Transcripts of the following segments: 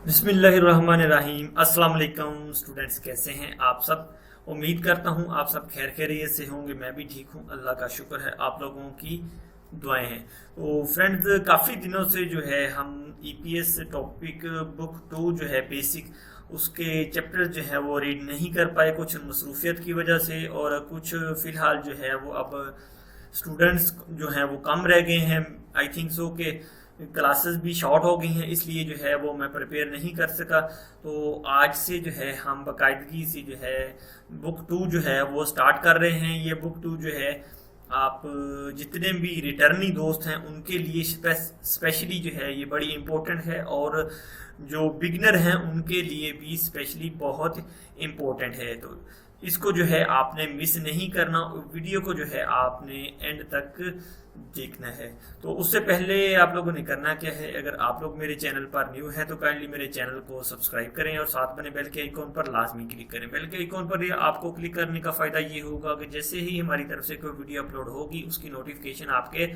बिस्मिल्लाहिर्रहमानिर्रहीम। अस्सलाम वालेकुम स्टूडेंट्स, कैसे हैं आप सब। उम्मीद करता हूं आप सब खैर खैरियत से होंगे। मैं भी ठीक हूं, अल्लाह का शुक्र है, आप लोगों की दुआएं हैं। तो फ्रेंड्स, काफ़ी दिनों से जो है हम ईपीएस टॉपिक बुक 2 जो है बेसिक, उसके चैप्टर जो है वो रीड नहीं कर पाए कुछ मसरूफियत की वजह से, और कुछ फ़िलहाल जो है वो अब स्टूडेंट्स जो हैं वो कम रह गए हैं। आई थिंक सो के क्लासेस भी शॉर्ट हो गई हैं, इसलिए जो है वो मैं प्रिपेयर नहीं कर सका। तो आज से जो है हम बाकायदगी से जो है बुक 2 जो है वो स्टार्ट कर रहे हैं। ये बुक 2 जो है आप जितने भी रिटर्निंग दोस्त हैं उनके लिए स्पेशली जो है ये बड़ी इम्पोर्टेंट है, और जो बिगनर हैं उनके लिए भी स्पेशली बहुत इम्पोर्टेंट है। तो इसको जो है आपने मिस नहीं करना, वीडियो को जो है आपने एंड तक देखना है। तो उससे पहले आप लोगों ने करना क्या है, अगर आप लोग मेरे चैनल पर न्यू हैं तो काइंडली मेरे चैनल को सब्सक्राइब करें और साथ बने बेल के आइकॉन पर लाजमी क्लिक करें। बेल के आइकॉन पर आपको क्लिक करने का फ़ायदा ये होगा कि जैसे ही हमारी तरफ से कोई वीडियो अपलोड होगी उसकी नोटिफिकेशन आपके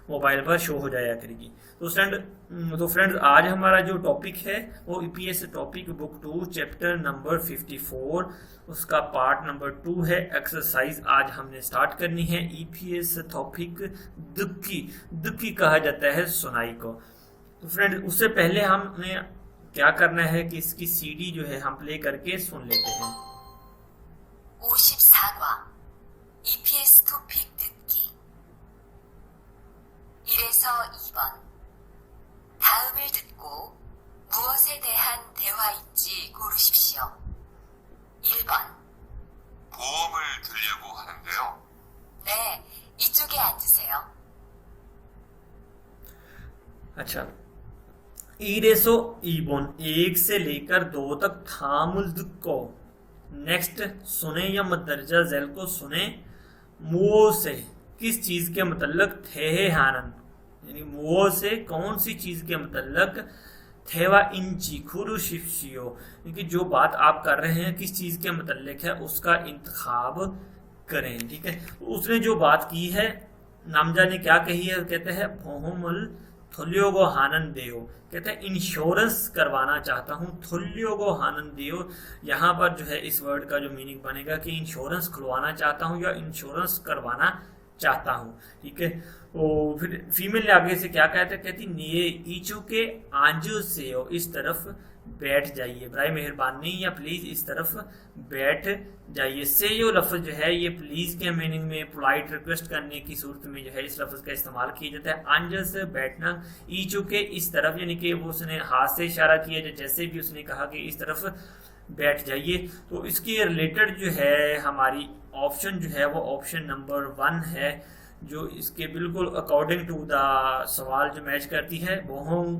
मोबाइल पर शो हो जाया करेगी। तो फ्रेंड्स, आज हमारा जो टॉपिक है वो EPS topic book 2 chapter number 54, उसका पार्ट नंबर 2 है। एक्सरसाइज आज हमने स्टार्ट करनी है। ईपीएस टॉपिक दुक्की दुक्की कहा जाता है सुनाई को। तो फ्रेंड्स, उससे पहले हमने क्या करना है कि इसकी सीडी जो है हम प्ले करके सुन लेते हैं। 54과 EPS 토픽 듣기 1에서 2번 다음을 듣고 무엇에 대한 대화인지 고르십시오. 1번 보험을 들려고 하는데요. 네, 이쪽에 앉으세요. अच्छा, ईरेसो ईबोन 1 से लेकर 2 तक थामुल को नेक्स्ट सुने या मदरजा जैल को सुने। मुओ से किस चीज के मतलब थे हानन, यानी मुओ से कौन सी चीज के मतलब थेवा इंची खुरु शिफ्शियो, क्योंकि जो बात आप कर रहे हैं किस चीज के मतलब है उसका इंतखाब करें। ठीक है, उसने जो बात की है नामजा ने क्या कही है, कहते हैं फोहमुल थुल्योगो हानन देओ, कहते हैं इंश्योरेंस करवाना चाहता हूँ। थुल्योगो हानन देओ, यहाँ पर जो है इस वर्ड का जो मीनिंग बनेगा कि इंश्योरेंस खुलवाना चाहता हूँ या इंश्योरेंस करवाना चाहता हूँ। ठीक है, तो फिर फीमेल आगे से क्या कहते हैं, कहती निये ईचू के आंजू से हो, इस तरफ बैठ जाइए, बराए मेहरबानी या प्लीज इस तरफ बैठ जाइए। से यो लफ्ज जो है ये प्लीज के मीनिंग में पोलाइट रिक्वेस्ट करने की सूरत में जो है इस लफ्ज का इस्तेमाल किया जाता है। आंजर से बैठना, ईचू के इस तरफ, यानी कि वो उसने हाथ से इशारा किया, जैसे भी उसने कहा कि इस तरफ बैठ जाइए। तो इसके रिलेटेड जो है हमारी ऑप्शन जो है वो ऑप्शन नंबर 1 है, जो इसके बिल्कुल अकॉर्डिंग टू द सवाल जो मैच करती है। वो हम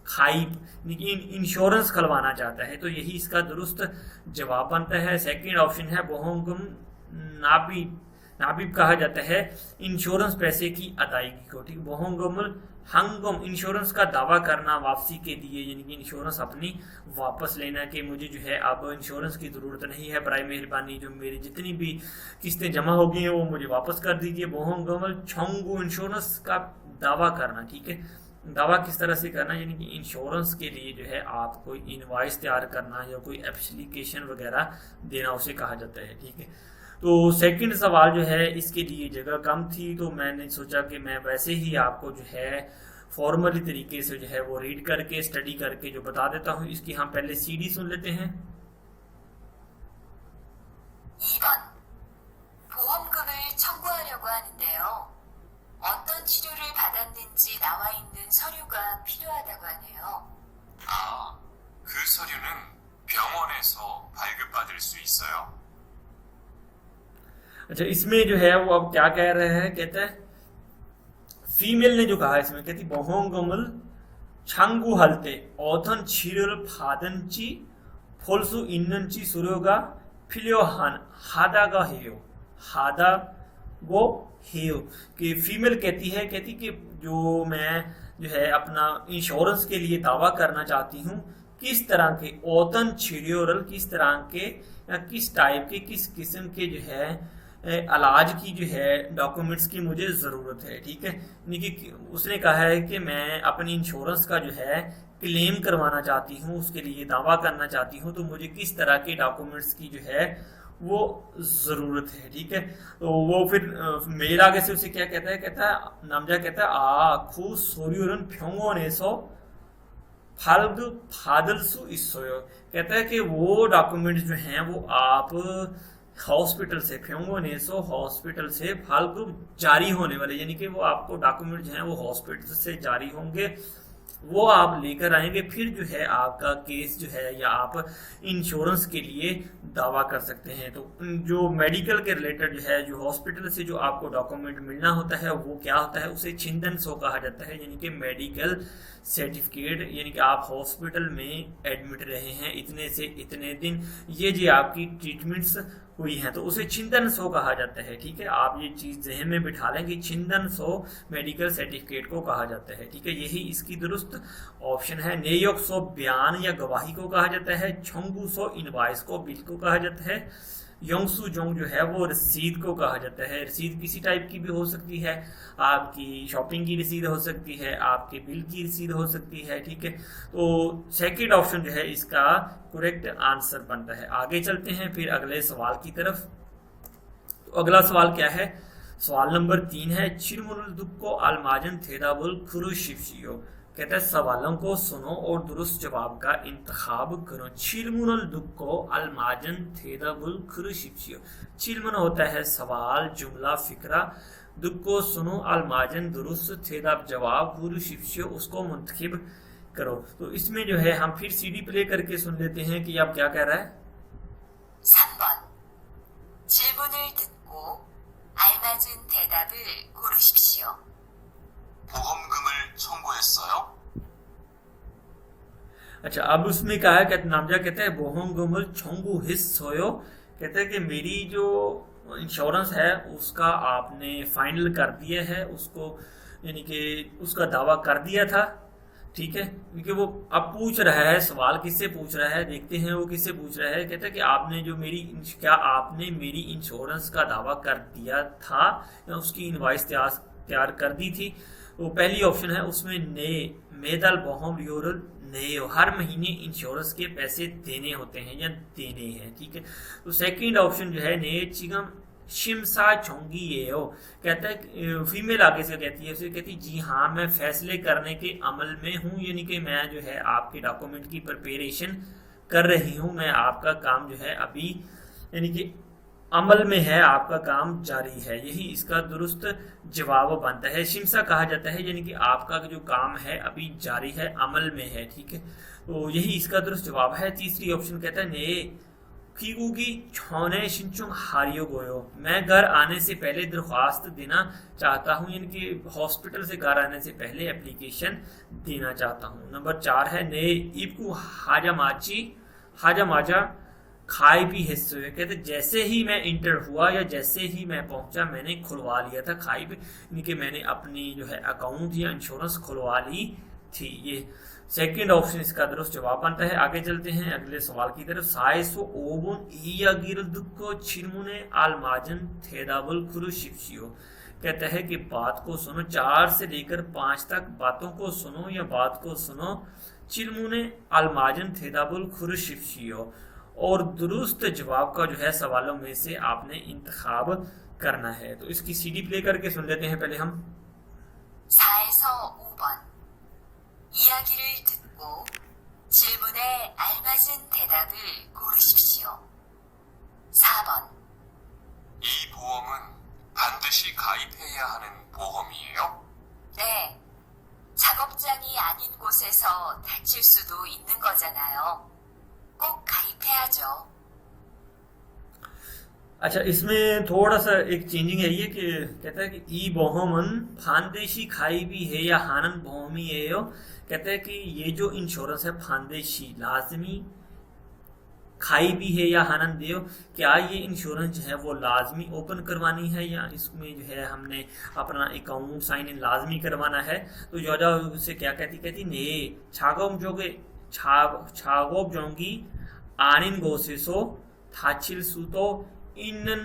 खाइब इंश्योरेंस खुलवाना चाहता है, तो यही इसका दुरुस्त जवाब बनता है। सेकंड ऑप्शन है बोहोंगम नाबिब, नाबिब कहा जाता है इंश्योरेंस पैसे की अदायगी को। ठीक, बोहोंगमुल हंगम इंश्योरेंस का दावा करना वापसी के लिए, यानी कि इंश्योरेंस अपनी वापस लेना कि मुझे जो है अब इंश्योरेंस की ज़रूरत नहीं है, बराए मेहरबानी जो मेरी जितनी भी किस्तें जमा हो गई हैं वो मुझे वापस कर दीजिए। बोहोंगमुल छोंगू इंश्योरेंस का दावा करना। ठीक है, दावा किस तरह से करना, यानी कि इंश्योरेंस के लिए जो है आप कोई इनवॉइस तैयार करना या कोई एप्लीकेशन वगैरह देना, उसे कहा जाता है। ठीक है, तो सेकंड सवाल जो है इसके लिए जगह कम थी, तो मैंने सोचा कि मैं वैसे ही आपको जो है फॉर्मली तरीके से जो है वो रीड करके स्टडी करके जो बता देता हूँ। इसकी हम पहले सीडी सुन लेते हैं। 2번 보험금을 청구하려고 하는데요. 어떤 치료를 받았는지 나와 있는 서류가 필요하다고 하네요. 아, 그 서류는 병원에서 발급받을 수 있어요. अच्छा, इसमें जो है वो अब क्या कह रहे हैं, कहते हैं फीमेल ने जो कहा इसमें, कहती बोहोंगमुल छंगू हलते ओथन छिरुल फादनची फोल्सु इन्नंची सुरोगा फिलियोहान हादागा हेयो, हादा गो हेयो, कि फीमेल कहती है, कहती कि जो मैं जो है अपना इंश्योरेंस के लिए दावा करना चाहती हूँ, किस तरह के ओतन छिरियोरल, किस तरह के या किस टाइप के किस किस्म के जो है इलाज की जो है डॉक्यूमेंट्स की मुझे ज़रूरत है, ठीक है। यानी कि उसने कहा है कि मैं अपनी इंश्योरेंस का जो है क्लेम करवाना चाहती हूँ, उसके लिए दावा करना चाहती हूँ, तो मुझे किस तरह के डॉक्यूमेंट्स की जो है वो ज़रूरत है, ठीक है। तो वो फिर मेल आगे से उसे क्या कहता है, कहता है नामजा कहता है खू सोरियोरन फ्योंगोनेसो फाल्गु फादलसु इसोयो, कहता है कि वो डॉक्यूमेंट्स जो हैं वो आप हॉस्पिटल से फ्योंगोनेसो हॉस्पिटल से फाल्गु जारी होने वाले, यानी कि वो आपको डॉक्यूमेंट जो हैं वो हॉस्पिटल से जारी होंगे, वो आप लेकर आएंगे, फिर जो है आपका केस जो है या आप इंश्योरेंस के लिए दावा कर सकते हैं। तो जो मेडिकल के रिलेटेड जो है, जो हॉस्पिटल से जो आपको डॉक्यूमेंट मिलना होता है वो क्या होता है, उसे छिंदन सो कहा जाता है, यानी कि मेडिकल सर्टिफिकेट, यानी कि आप हॉस्पिटल में एडमिट रहे हैं इतने से इतने दिन, ये जो आपकी ट्रीटमेंट्स हुई है, तो उसे छिंदन सो कहा जाता है, ठीक है। आप ये चीज जहन में बिठा लें कि छिंदन सो मेडिकल सर्टिफिकेट को कहा जाता है, ठीक है। यही इसकी दुरुस्त ऑप्शन है। नेयोग सो बयान या गवाही को कहा जाता है। छोंगू सो इनवाइस को, बिल को कहा जाता है। योंगसू जोंग जो है वो रसीद को कहा जाता है। रसीद किसी टाइप की भी हो सकती है, आपकी शॉपिंग की रसीद हो सकती है, आपके बिल की रसीद हो सकती है, ठीक है। तो सेकंड ऑप्शन जो है इसका करेक्ट आंसर बनता है। आगे चलते हैं फिर अगले सवाल की तरफ। तो अगला सवाल क्या है, सवाल नंबर 3 है चिरमुरुल दुक्को अलमाजन थेदाबुल खुरुशिप्शियो, कहता है सवालों को सुनो और दुरुस्त जवाब का इंतखाब करो। चिलमुनल दुक्को अलमाजन थेदाबुल खुरुशिप्शियो, चिलमन होता है सवाल, जुमला, फिक्रा, दुक्को सुनो, अलमाजन दुरुस्त, थेदाब जवाब, खुरुशिप्शियो उसको मुंतखिब करो। तो इसमें जो है हम फिर सीडी प्ले करके सुन लेते हैं कि आप क्या कह रहा है। 3번 질문을 듣고 알맞은 대답을 고르십시오. 보험금을 청구했어요? अच्छा, अब उसमें कहा है, नामजा कहता है बोहंगमुल छोंगू हिस्स होयो, कहता है कि मेरी जो इंश्योरेंस है उसका आपने फाइनल कर दिया है, उसको यानी कि उसका दावा कर दिया था, ठीक है। क्योंकि वो अब पूछ रहा है, सवाल किससे पूछ रहा है, देखते हैं वो किससे पूछ रहा है। कहता है कि आपने जो क्या आपने मेरी इंश्योरेंस का दावा कर दिया था या उसकी इनवाइस तैयार कर दी थी। तो पहली ऑप्शन है उसमें ने मेदल बोहम योरल ने, हर महीने इंश्योरेंस के पैसे देने होते हैं या देने हैं, ठीक है। तो सेकंड ऑप्शन जो है ने चिगम शिमसा चोंगी ये हो, कहता है फीमेल आगे से कहती है, उसे कहती है जी हाँ मैं फैसले करने के अमल में हूँ, यानी कि मैं जो है आपके डॉक्यूमेंट की प्रिपरेशन कर रही हूँ, मैं आपका काम जो है अभी यानी कि अमल में है, आपका काम जारी है, यही इसका दुरुस्त जवाब बनता है। शिमसा कहा जाता है यानी कि आपका जो काम है अभी जारी है, अमल में है, ठीक है। तो यही इसका दुरुस्त जवाब है। तीसरी ऑप्शन कहता है ने खीगूगी छोने शिंचुंग हारियो गोयो, मैं घर आने से पहले दरख्वास्त देना चाहता हूँ, यानी कि हॉस्पिटल से घर आने से पहले एप्लीकेशन देना चाहता हूँ। नंबर 4 है ने इबकू हाजा माजा खाई भी हिस्से हुए, कहते जैसे ही मैं इंटर हुआ या जैसे ही मैं पहुंचा मैंने खुलवा लिया था खाई भी, यानी कि मैंने अपनी जो है अकाउंट या इंश्योरेंस खुलवा ली थी। ये सेकंड ऑप्शन इसका दुरुस्त जवाब बनता है। आगे चलते हैं अगले सवाल की तरफ। साइसो ओबुन ईयागिर दुक्को छिरमुने आलमाजन थेदाबुल खुरुशिप्शियो, कहता है कि बात को सुनो, 4 से लेकर 5 तक बातों को सुनो या बात को सुनो, चिरमुने आलमाजन थेदाबुल खुरुशिप्शियो, और दुरुस्त जवाब का जो है सवालों में से आपने इंतखाब करना है। तो इसकी सीडी प्ले करके सुन लेते हैं पहले हम। 4에서 5번 이야기를 듣고 질문에 알맞은 대답을 고르십시오. 4번 이 보험은 반드시 가입해야 하는 보험이에요? 네, 작업장이 아닌 곳에서 다칠 수도 있는 거잖아요. 꼭 가입해야죠. अच्छा, इसमें थोड़ा सा एक चेंजिंग है ये कि कहता है कि ई बोहमन फांदेशी खाई भी है या हानन बोहमी है यो, कहता है कि ये जो इंश्योरेंस है फांदेशी लाजमी, खाई भी है या हानन देयो, क्या ये इंश्योरेंस जो है वो लाजमी ओपन करवानी है या इसमें जो है हमने अपना अकाउंट साइन इन लाजमी करवाना है। तो जोजा उसे क्या कहती ने छागोम जोगे छागोब जोंगी आनिन गोसेसो थाचिल सुतो इनन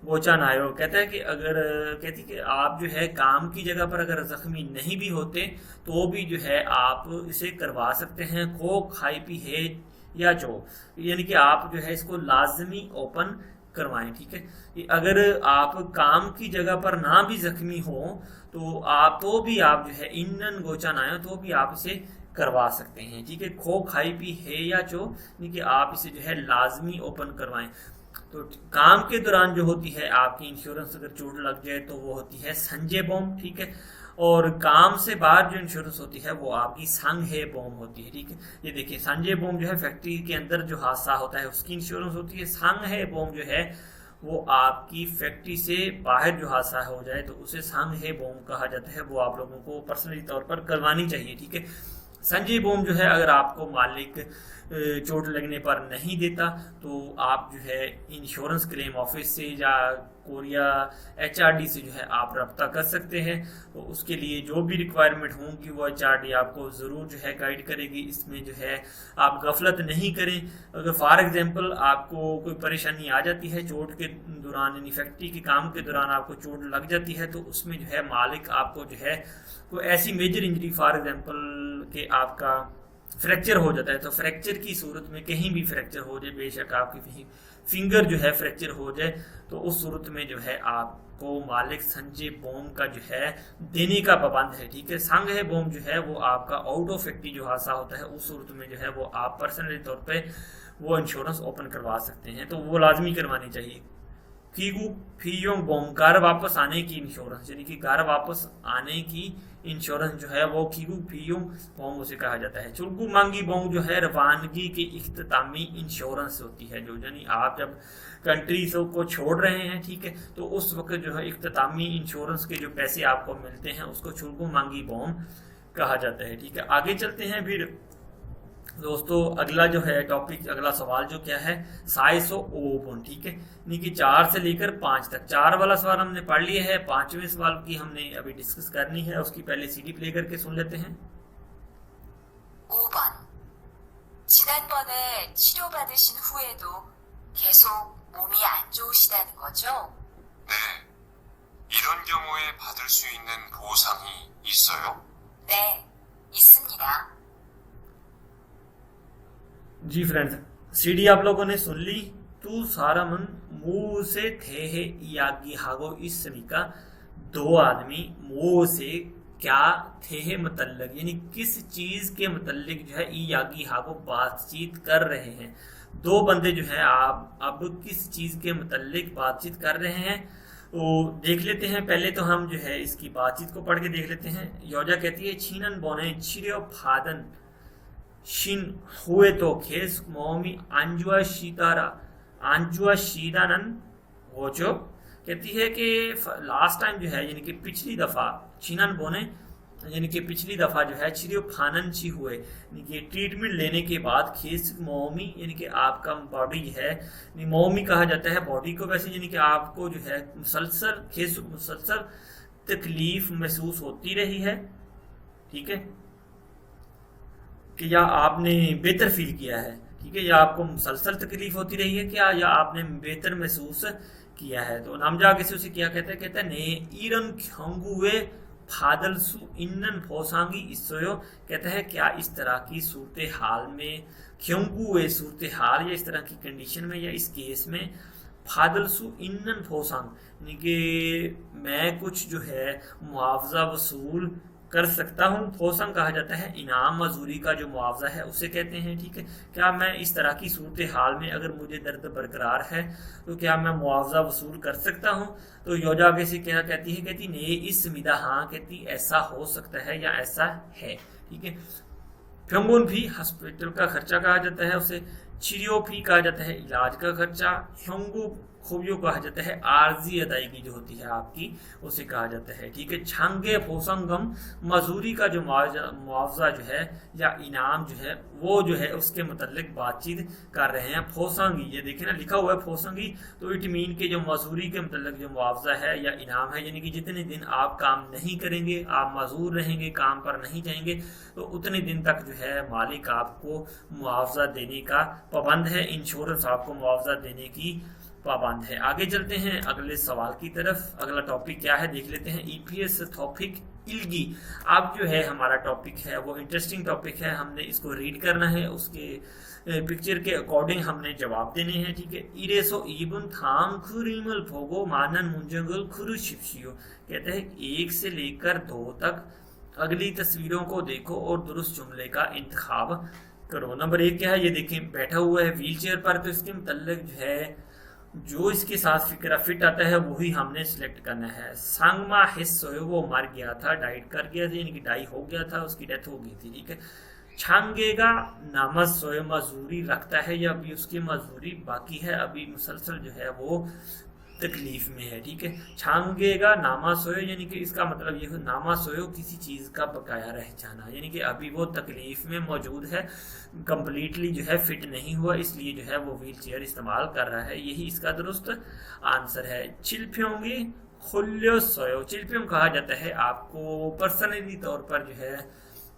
गोचा नायो कहता है कि अगर कहती कि आप जो है काम की जगह पर अगर जख्मी नहीं भी होते तो भी जो है आप इसे करवा सकते हैं। खो खाई पी है या जो, यानी कि आप जो है इसको लाजमी ओपन करवाएं। ठीक है, अगर आप काम की जगह पर ना भी जख्मी हो तो भी आप जो है इन्नन गोचा नायो तो भी आप इसे करवा सकते हैं। ठीक है, खो खाई पी है या जो, यानी कि आप इसे जो है लाजमी ओपन करवाएं। तो काम के दौरान जो होती है आपकी इंश्योरेंस अगर चोट लग जाए तो वो होती है संजय बॉम्ब। ठीक है, और काम से बाहर जो इंश्योरेंस होती है वो आपकी संघे बॉम्ब होती है। ठीक है, ये देखिए संजय बॉम्ब जो है फैक्ट्री के अंदर जो हादसा होता है उसकी इंश्योरेंस होती है। संघे बॉम्ब जो है वो आपकी फैक्ट्री से बाहर जो हादसा हो जाए तो उसे संघे बॉम्ब कहा जाता है, वो आप लोगों को पर्सनली तौर पर करवानी चाहिए। ठीक है, संजय बॉम्ब जो है अगर आपको मालिक चोट लगने पर नहीं देता तो आप जो है इंश्योरेंस क्लेम ऑफिस से या कोरिया HRD से जो है आप रब्ता कर सकते हैं। तो उसके लिए जो भी रिक्वायरमेंट होंगी वो HRD आपको ज़रूर जो है गाइड करेगी। इसमें जो है आप गफलत नहीं करें। अगर फॉर एग्जांपल आपको कोई परेशानी आ जाती है चोट के दौरान, यानी फैक्ट्री के काम के दौरान आपको चोट लग जाती है तो उसमें जो है मालिक आपको जो है कोई ऐसी मेजर इंजरी फॉर एग्जांपल कि आपका फ्रैक्चर हो जाता है, तो फ्रैक्चर की सूरत में कहीं भी फ्रैक्चर हो जाए, बेशक आपकी फिंगर जो है फ्रैक्चर हो जाए तो उस सूरत में जो है आपको मालिक संजय बॉम्ब का जो है देने का पाबंद है। ठीक है, संजय बॉम्ब जो है वो आपका आउट ऑफ फैक्ट्री जो हादसा होता है उस सूरत में जो है वो आप पर्सनली तौर पे वो इंश्योरेंस ओपन करवा सकते हैं, तो वो लाजमी करवानी चाहिए। फीगू फीयोंग बॉम्ब घर वापस आने की इंश्योरेंस, यानी कि घर वापस आने की इंश्योरेंस जो है वो खीगू फीयोंग बॉम्ब उसे कहा जाता है। चुलगू मांगी बॉम्ब जो है रवानगी की इख्तितामी इंश्योरेंस होती है, जो यानी आप जब कंट्री को छोड़ रहे हैं, ठीक है, तो उस वक्त जो है इख्तितामी इंश्योरेंस के जो पैसे आपको मिलते हैं उसको चुलगू मांगी बॉम्ब कहा जाता है। ठीक है, आगे चलते हैं फिर दोस्तों। अगला जो है टॉपिक, अगला सवाल जो क्या है, साइसो ओबन। ठीक है, यानी कि 4 से लेकर 5 तक 4 वाला सवाल हमने पढ़ लिया है, 5वें सवाल की हमने अभी डिस्कस करनी है। उसकी पहले CD प्ले करके सुन लेते हैं। 5번. 지난번에 치료받으신 후에도 계속 몸이 안 좋으시다는 거죠? 네. 이런 경우에 받을 수 있는 보상이 있어요? 네, 있습니다. जी फ्रेंड्स, CD आप लोगों ने सुन ली। तू सारा मन मुंह से थे है यागी हागो इस समी का 2 आदमी मुंह से क्या थे है मतलब, यानी किस चीज के मतलब जो है ई यागी हागो बातचीत कर रहे हैं। 2 बंदे जो है आप अब किस चीज के मतलब बातचीत कर रहे हैं वो देख लेते हैं। पहले तो हम जो है इसकी बातचीत को पढ़ के देख लेते हैं। योजा कहती है छीनन बोने छिरियो फादन शिन हुए तो खेस मोमी अंजुआ शीतारा अंजुआ शीदानन होचो, कहती है कि लास्ट टाइम जो है यानी कि पिछली दफा छिनन बोने यानी कि पिछली दफा जो है छिरियो फानन ची हुए, यानी कि ट्रीटमेंट लेने के बाद खेस मोमी यानी कि आपका बॉडी है, मोमी कहा जाता है बॉडी को वैसे, यानी कि आपको जो है मुसलसल खेस मुसलसल तकलीफ महसूस होती रही है। ठीक है, कि या आपने बेहतर फील किया है, ठीक है, या आपको मुसलसल तकलीफ होती रही है क्या, या आपने बेहतर महसूस किया है। तो नामजा किसी उसे क्या कहते हैं, कहते हैं ने ईरन ख्योंगुए फादल सु इन्नन फोसांगी इसोयो, कहता है क्या इस तरह की सूरत हाल में ख्योंगुए सूरत हाल या इस तरह की कंडीशन में या इस केस में फादल सु इन्नन फोसांग, यानी कि मैं कुछ जो है मुआवजा वसूल कर सकता हूँ। फोसंग कहा जाता है इनाम मजदूरी का जो मुआवजा है उसे कहते हैं। ठीक है, क्या मैं इस तरह की सूरत हाल में अगर मुझे दर्द बरकरार है तो क्या मैं मुआवजा वसूल कर सकता हूँ। तो योजा आगे से क्या कहती है, कहती ने इस मिदा, हाँ कहती ऐसा हो सकता है या ऐसा है। ठीक है, फ्योंगुन भी हॉस्पिटल का खर्चा कहा जाता है उसे, चिरियो फी कहा जाता है इलाज का खर्चा, ह्योंगु खूबियों कहा जाता है आर्जी अदायगी जो होती है आपकी उसे कहा जाता है। ठीक है, छंगे फोसंगम मजदूरी का जो मुआवजा जो है या इनाम जो है वो जो है उसके मतलब बातचीत कर रहे हैं। फोसंगी, ये देखिए ना लिखा हुआ है फोसंगी, तो इट मीन के जो मजदूरी के मतलब जो मुआवजा है या इनाम है, यानी कि जितने दिन आप काम नहीं करेंगे, आप मजदूर रहेंगे, काम पर नहीं जाएंगे, तो उतने दिन तक जो है मालिक आपको मुआवजा देने का पाबंद है, इंश्योरेंस आपको मुआवजा देने की पाबंद है। आगे चलते हैं अगले सवाल की तरफ। अगला टॉपिक क्या है देख लेते हैं। ईपीएस टॉपिक इल्गी। अब जो है हमारा टॉपिक है वो इंटरेस्टिंग टॉपिक है, हमने इसको रीड करना है, उसके पिक्चर के अकॉर्डिंग हमने जवाब देने हैं, ठीक है। इरेसो इबन थाम खुरीमल फोगो मानन मुंजंगल खुरु शिप्शियो। कहते हैं 1 से लेकर 2 तक अगली तस्वीरों को देखो और दुरुस्त जुमले का इंतखाब करो। नंबर 1 क्या है, ये देखें बैठा हुआ है व्हील चेयर पर, तो इसके मतलब जो है जो इसके साथ फिक्रा फिट आता है वही हमने सिलेक्ट करना है। सांगमा हिस्सोय वो मर गया था, डाइट कर गया था, यानी कि डाई हो गया था, उसकी डेथ हो गई थी, ठीक है। छांगेगा नामस सोय मजदूरी रखता है या अभी उसकी मजदूरी बाकी है, अभी मुसलसल जो है वो तकलीफ में है, ठीक है। छांगेगा नामा सोयो, यानी कि इसका मतलब ये नामा सोयो किसी चीज का बकाया रह जाना, यानी कि अभी वो तकलीफ में मौजूद है, कंप्लीटली जो है फिट नहीं हुआ, इसलिए जो है वो व्हील चेयर इस्तेमाल कर रहा है। यही इसका दुरुस्त आंसर है। चिल्फ्योंगे खुल्यो सोयो। चिल्फ्यों कहा जाता है आपको पर्सनली तौर पर जो है,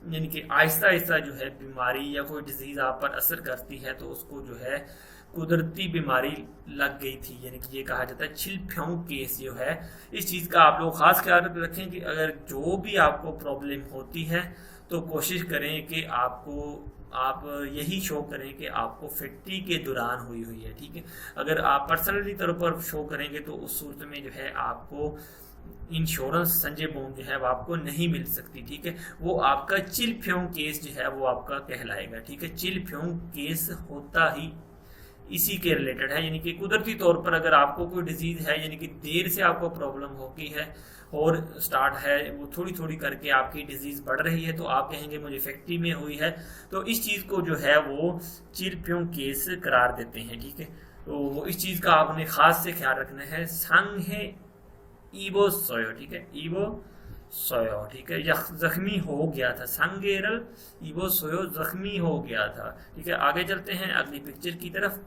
यानी कि आहिस्ता आहिस्ता जो है बीमारी या कोई डिजीज आप पर असर करती है तो उसको जो है कुदरती बीमारी लग गई थी, यानी कि ये कहा जाता है छिलफ्यों केस जो है। इस चीज़ का आप लोग खास ख्याल रखें कि अगर जो भी आपको प्रॉब्लम होती है तो कोशिश करें कि आप यही शो करें कि आपको फिफ्टी के दौरान हुई है, ठीक है। अगर आप पर्सनली तौर पर शो करेंगे तो उस सूरत में जो है आपको इंश्योरेंस संजय बोंग जो है वो आपको नहीं मिल सकती, ठीक है। वो आपका चिलफ्यों केस जो है वो आपका कहलाएगा, ठीक है। चिलफ्यों केस होता ही इसी के रिलेटेड है, यानी कि कुदरती तौर पर अगर आपको कोई डिजीज है, यानी कि देर से आपको प्रॉब्लम होगी है और स्टार्ट है, वो थोड़ी थोड़ी करके आपकी डिजीज बढ़ रही है, तो आप कहेंगे मुझे फैक्ट्री में हुई है, तो इस चीज को जो है वो चिलफ्यों केस करार देते हैं, ठीक है। तो इस चीज का आपने खास से ख्याल रखना है। संग है ईबो सोयो, ठीक है, ईबो सोयो, ठीक है। जख्मी हो गया था, संगेरल ईबो सोयो जख्मी हो गया था, ठीक है। आगे चलते हैं अगली पिक्चर की तरफ।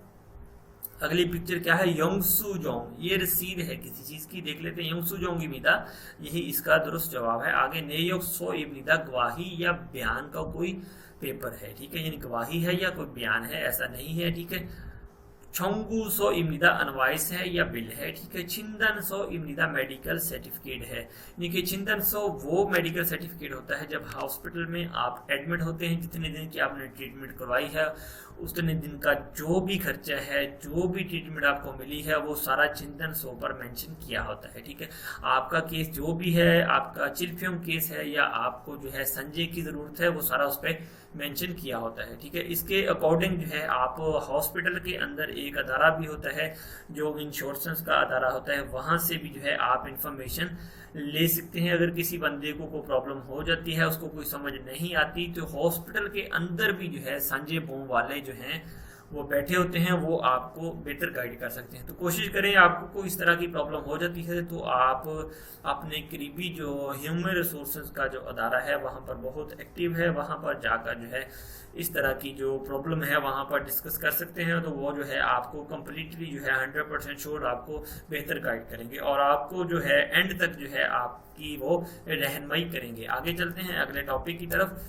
अगली पिक्चर क्या है, योंगसू जोंग। ये रसीद है किसी चीज की, देख लेते हैं। योंगसू जोंग इमिदा, यही इसका दुरुस्त जवाब है। आगे नेयोग सो इमिदा, गवाही या बयान का कोई पेपर है, ठीक है, यानी गवाही है या कोई बयान है, ऐसा नहीं है, ठीक है। छोंगू सो इमनिदा अनवाइस है या बिल है, ठीक है। छिंदन सो इमनिदा मेडिकल सर्टिफिकेट है, यानी कि छिंदन सो वो मेडिकल सर्टिफिकेट होता है जब हॉस्पिटल में आप एडमिट होते हैं, जितने दिन की आपने ट्रीटमेंट करवाई है उतने दिन का जो भी खर्चा है, जो भी ट्रीटमेंट आपको मिली है, वो सारा चिंतन सो पर मेंशन किया होता है, ठीक है। आपका केस जो भी है, आपका चिल्फ्यों केस है या आपको जो है संजय की जरूरत है, वो सारा उस पर मेंशन किया होता है, ठीक है। इसके अकॉर्डिंग जो है आप हॉस्पिटल के अंदर एक अदारा भी होता है जो इंश्योरेंस का अदारा होता है, वहां से भी जो है आप इंफॉर्मेशन ले सकते हैं। अगर किसी बंदे को कोई प्रॉब्लम हो जाती है, उसको कोई समझ नहीं आती, तो हॉस्पिटल के अंदर भी जो है संजय बोम वाले जो हैं वो बैठे होते हैं, वो आपको बेहतर गाइड कर सकते हैं। तो कोशिश करें, आपको कोई इस तरह की प्रॉब्लम हो जाती है तो आप अपने करीबी जो ह्यूमन रिसोर्सेज का जो अदारा है वहाँ पर बहुत एक्टिव है, वहाँ पर जाकर जो है इस तरह की जो प्रॉब्लम है वहाँ पर डिस्कस कर सकते हैं। तो वो जो है आपको कम्प्लीटली जो है 100% श्योर आपको बेहतर गाइड करेंगे और आपको जो है एंड तक जो है आपकी वो रहनुमाई करेंगे। आगे चलते हैं अगले टॉपिक की तरफ।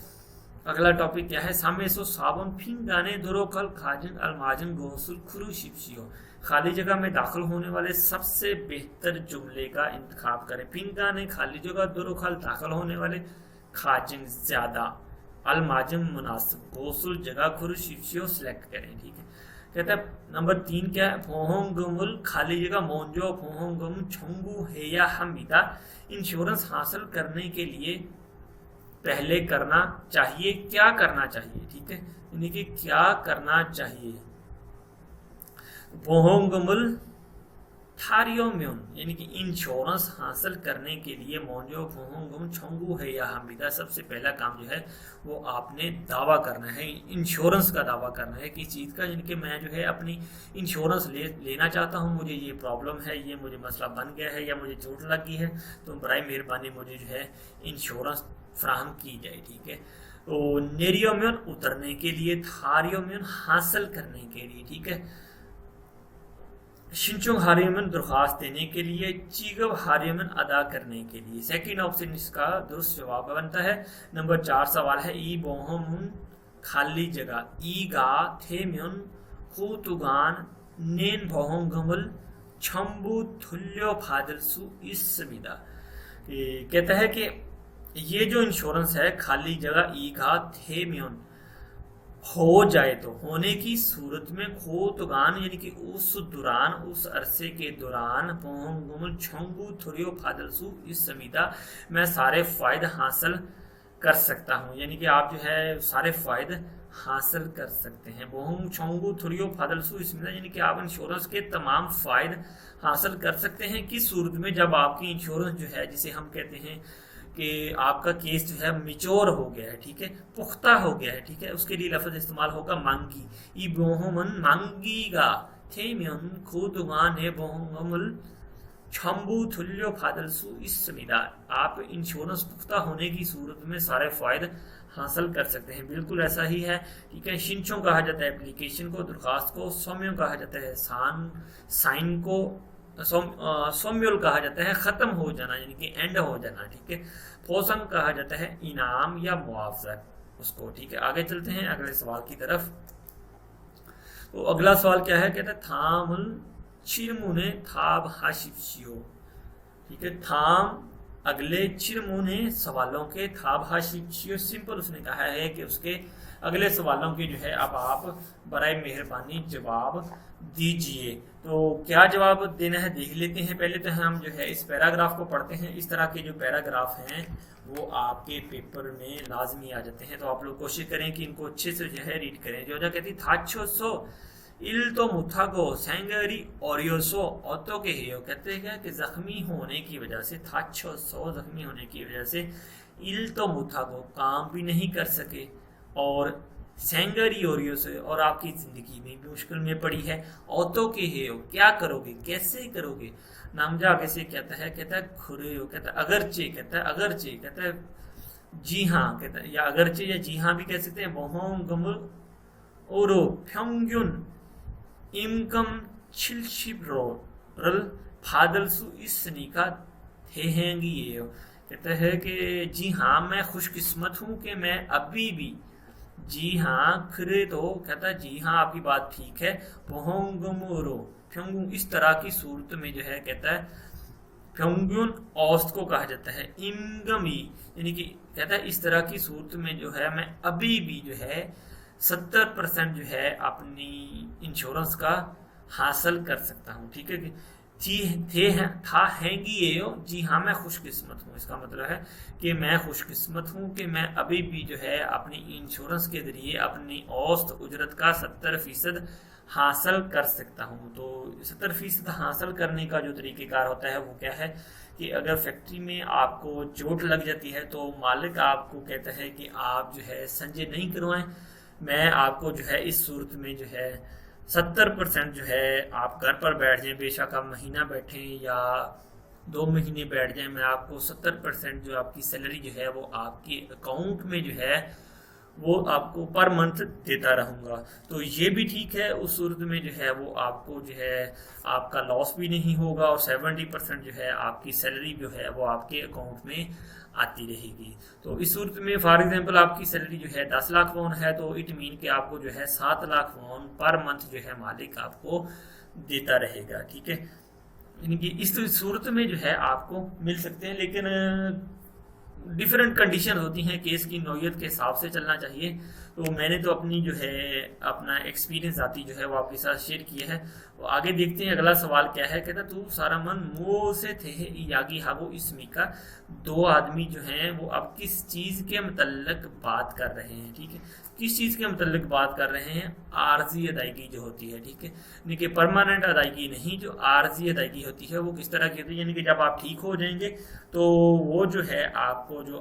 अगला टॉपिक क्या है, सामेसो साबुन फिंगाने दुरोखल खाजन अलमाजन गोसुल खुरु शिप्शियो। खाली जगह में दाखिल होने वाले सबसे बेहतर जुमले का इंतखाब करें। फिंगाने खाली जगह, दुरोखल दाखिल होने वाले, खाजन ज्यादा, अलमाजन मुनासिब, गोसुल जगह, खुरु शिप्शियो सिलेक्ट करें, ठीक है। कहता है नंबर 3 क्या है, फोहोंगमुल खाली जगह मोंजो फोहोंगम छंगू है या हमीदा। इंश्योरेंस हासिल करने के लिए पहले करना चाहिए, क्या करना चाहिए, ठीक है, यानी कि क्या करना चाहिए। बोहोंगमुल थारियोम्यून, यानी कि इंश्योरेंस हासिल करने के लिए मोंजो फोहोंगम छंगू है या हमीदा, सबसे पहला काम जो है वो आपने दावा करना है, इंश्योरेंस का दावा करना है किस चीज़ का, यानी कि मैं जो है अपनी इंश्योरेंस लेना चाहता हूँ, मुझे ये प्रॉब्लम है, ये मुझे मसला बन गया है या मुझे चोट लगी है, तो बराए मेहरबानी मुझे जो है इंश्योरेंस फ्राहम की जाए, ठीक है। तो नेरियोम्यून उतरने के लिए, थारियोम्यून हासिल करने के लिए, ठीक है। शिंचुंग हारियमन दरख्वास्त देने के लिए, चीगव हारियमन अदा करने के लिए। सेकंड ऑप्शन इसका दुरुस्त जवाब बनता है। नंबर 4 सवाल है, ई बोहमुन खाली जगह, ई गा थे म्यून खूतुगान नेन भोंगमल छम्बू थुल्यो फादलसु इसमिदा। कहता है कि ये जो इंश्योरेंस है खाली जगह ईघा थे म्योन हो जाए तो, होने की सूरत में खोतगान यानी कि उस दौरान, उस अरसे के दौरान पोंगुमल छंगू थुरियो फादलसु इस समीदा मैं सारे फायदे हासिल कर सकता हूँ, यानी कि आप जो है सारे फायदे हासिल कर सकते हैं। बोहंग छंगू थुरियो फादलसु इसमें यानी कि आप इंश्योरेंस के तमाम फायदे हासिल कर सकते हैं। किस सूरत में? जब आपकी इंश्योरेंस जो है, जिसे हम कहते हैं कि आपका केस जो है मिचोर हो गया है, ठीक है, पुख्ता हो गया है, ठीक है, उसके लिए लफ्ज इस्तेमाल होगा मांगी। ई बोहमन मांगीगा थे म्योन खुदगान है बोहमल छम्बू थुल्यो फादलसु इसमिदा। आप इंश्योरेंस पुख्ता होने की सूरत में सारे फायदे हासिल कर सकते हैं। बिल्कुल ऐसा ही है, ठीक है। शिंचों कहा जाता है एप्लीकेशन को, दरखास्त को। सौम्यों कहा जाता है साइन को। सोम्योल कहा जाता है खत्म हो जाना, यानी कि एंड हो जाना, ठीक है। फोसन कहा जाता है इनाम या मुआवजा उसको, ठीक है। आगे चलते हैं अगले सवाल की तरफ। तो अगला सवाल क्या है? कहता है थामुल चिरमुने थाब हाशिफशियो, ठीक है। थाम अगले चिरमुने सवालों के थाब हाशिफशियो, सिंपल उसने कहा है कि उसके अगले सवालों के जो है अब आप बराए मेहरबानी जवाब दीजिए। तो क्या जवाब देना है देख लेते हैं। पहले तो हम जो है इस पैराग्राफ को पढ़ते हैं। इस तरह के जो पैराग्राफ हैं वो आपके पेपर में लाजमी आ जाते हैं, तो आप लोग कोशिश करें कि इनको अच्छे से जो है रीड करें। जो कहती थाछो सो इल तो मुथागो सेंगरी ओरियोसो ऑतो के हेयो, कहते हैं कि जख्मी होने की वजह से, थाछो सो जख्मी होने की वजह से, इल तो मुथागो काम भी नहीं कर सके, और सेंगरी ओरियो से और आपकी जिंदगी में भी मुश्किल में पड़ी है। औतो के हेयो क्या करोगे, कैसे करोगे। नामजा आगे से कहता है खुरे हो, कहता है अगरचे, कहता है अगरचे, कहता है जी हाँ, कहता है या अगरचे या जी हाँ भी कह सकते हैं। बोहों गमुल ओरो फ्योंग्युन इमकम छिलशिब्रो रल फादलसु इस सनीका थे हैंगी ये, कहता है कि जी हाँ मैं खुशकिस्मत हूँ कि मैं अभी भी, जी हाँ खरे तो, कहता है जी हाँ आपकी बात ठीक है। पोहोंगमुरो फ्योंगु इस तरह की सूरत में जो है, कहता है फ्योंगुन औस्त को कहा जाता है। इमगमी यानी कि कहता है इस तरह की सूरत में जो है मैं अभी भी जो है 70% जो है अपनी इंश्योरेंस का हासिल कर सकता हूँ, ठीक है। था हैंगी ये, जी हाँ मैं खुशकिस्मत हूँ। इसका मतलब है कि मैं खुशकिस्मत हूँ कि मैं अभी भी जो है अपनी इंश्योरेंस के जरिए अपनी औसत उजरत का 70% हासिल कर सकता हूँ। तो 70% हासिल करने का जो तरीक़ेकार होता है वो क्या है कि अगर फैक्ट्री में आपको चोट लग जाती है तो मालिक आपको कहता है कि आप जो है संजय नहीं करवाएं, मैं आपको जो है इस सूरत में जो है 70% जो है आप घर पर बैठ जाएं, बेशक आप महीना बैठें या 2 महीने बैठ जाएं, मैं आपको 70% जो आपकी सैलरी जो है वो आपके अकाउंट में जो है वो आपको पर मंथ देता रहूँगा। तो ये भी ठीक है। उस सूरत में जो है वो आपको जो है आपका लॉस भी नहीं होगा और 70% जो है आपकी सैलरी जो है वो आपके अकाउंट में आती रहेगी। तो इस सूरत में फॉर एग्जांपल आपकी सैलरी जो है 10 लाख वॉन है तो इट मीन कि आपको जो है 7 लाख वॉन पर मंथ जो है मालिक आपको देता रहेगा, ठीक है। यानी कि इस सूरत में जो है आपको मिल सकते हैं, लेकिन डिफरेंट कंडीशन होती हैं, केस की नौयत के हिसाब से चलना चाहिए। तो मैंने तो अपनी जो है अपना एक्सपीरियंस आती जो है वो आपके साथ शेयर किया है। तो आगे देखते हैं अगला सवाल क्या है। कहता तू सारा मन मोह से थे यागी हागो इसमी का, 2 आदमी जो हैं वो अब किस चीज़ के मतलब बात कर रहे हैं, ठीक है। किस चीज़ के मतलब बात कर रहे हैं? आर्जी अदायगी जो होती है, ठीक है, यानी कि परमानेंट अदायगी नहीं, जो आर्जी अदायगी होती है वो किस तरह की होती है, यानी कि जब आप ठीक हो जाएंगे तो वो जो है आपको जो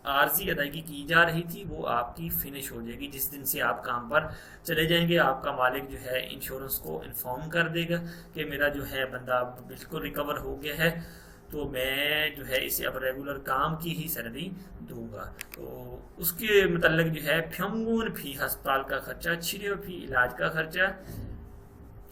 आर्जी अदायगी की जा रही थी वो आपकी फिनिश हो जाएगी। जिस दिन से आप काम पर चले जाएंगे आपका मालिक जो है इंश्योरेंस को इन्फॉर्म कर देगा कि मेरा जो है बंदा बिल्कुल रिकवर हो गया है, तो मैं जो है इसे अब रेगुलर काम की ही सैलरी दूंगा। तो उसके मतलब जो है फ्यंगून फी अस्पताल का खर्चा, छिड़ियो फी इलाज का खर्चा,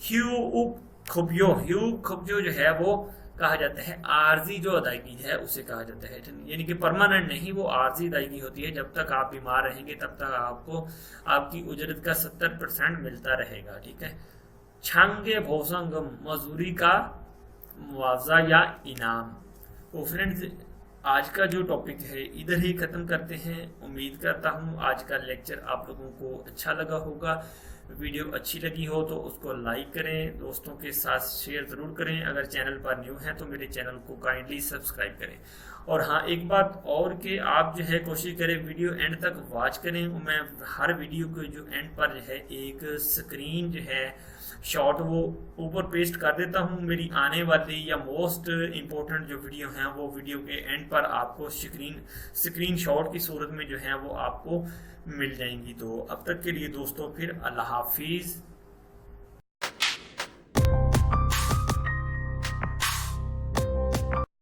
ह्यू खुबियो जो है वो कहा जाता है आर्जी जो अदायगी है उसे कहा जाता है, यानी कि परमानेंट नहीं, वो आर्जी अदायगी होती है। जब तक आप बीमार रहेंगे तब तक आपको आपकी उजरत का 70% मिलता रहेगा, ठीक है। छांगे भोसंग मजदूरी का मुआवजा या इनाम। तो फ्रेंड्स आज का जो टॉपिक है इधर ही खत्म करते हैं। उम्मीद करता हूँ आज का लेक्चर आप लोगों को अच्छा लगा होगा। वीडियो अच्छी लगी हो तो उसको लाइक करें, दोस्तों के साथ शेयर ज़रूर करें। अगर चैनल पर न्यू हैं तो मेरे चैनल को काइंडली सब्सक्राइब करें। और हाँ, एक बात और कि आप जो है कोशिश करें वीडियो एंड तक वॉच करें। मैं हर वीडियो को जो एंड पर जो है एक स्क्रीन जो है शॉर्ट वो ऊपर पेस्ट कर देता हूँ। मेरी आने वाली या मोस्ट इम्पोर्टेंट जो वीडियो हैं वो वीडियो के एंड पर आपको स्क्रीन शॉट की सूरत में जो है वो आपको मिल जाएंगी। तो अब तक के लिए दोस्तों फिर अल्लाह हाफिज़।